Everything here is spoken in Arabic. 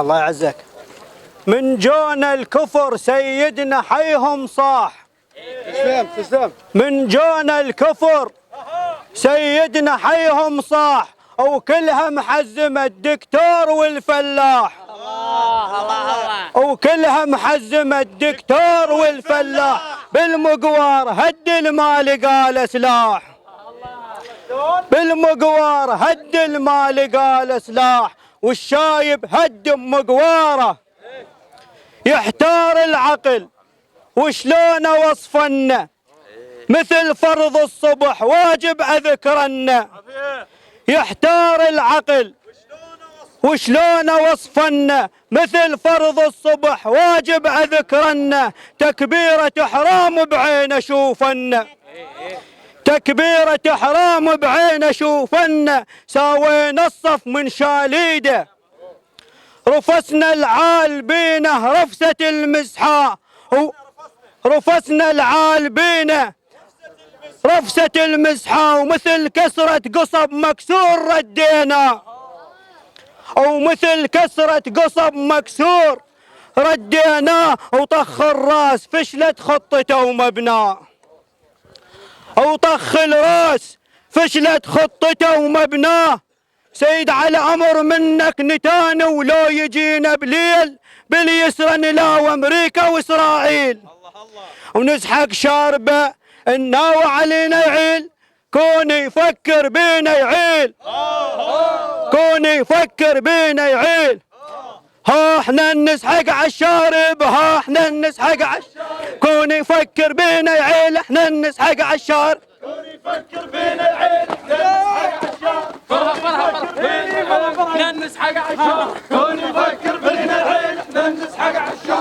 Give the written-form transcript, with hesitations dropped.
الله يعزك. من جونا الكفر سيدنا حيهم صاح. تسلم. من جونا الكفر سيدنا حيهم صاح، وكلها محزمة الدكتور والفلاح. وكلها محزمة الدكتور والفلاح، بالمقوار هد المال قال سلاح. بالمقوار هد المال قال سلاح، والشايب هدم مقواره. يحتار العقل وشلون وصفنا، مثل فرض الصبح واجب أذكرنا. يحتار العقل وشلون وصفنا، مثل فرض الصبح واجب أذكرنا. تكبيرة إحرام بعين أشوفنا، تكبيرة إحرام بعين أشوفنا. ساوينا الصف من شاليده، رفسنا العال بينه رفسة المسحة. رفسنا العال بينه رفسة المسحة، ومثل كسرة قصب مكسور ردينا. ومثل كسرة قصب مكسور رديناه، وطخ الراس فشلت خطته ومبناه. وطخ الراس فشلت خطته ومبناه. سيد على أمر منك نتاني، ولو يجينا بليل باليسرى نلاوى أمريكا وإسرائيل. ونسحق شاربه الناوى علينا يعيل، كون يفكر بينا يعيل. كون يفكر بينا يعيل. ها احنا نسحق عالشارب، ها احنا نسحق عالشارب. كون يفكر بينا يعيل، احنا نسحق عالشارب. كون يفكر بينا يعيل، احنا نسحق عالشارب. كون يفكر بينا يعيل، احنا نسحق عالشارب.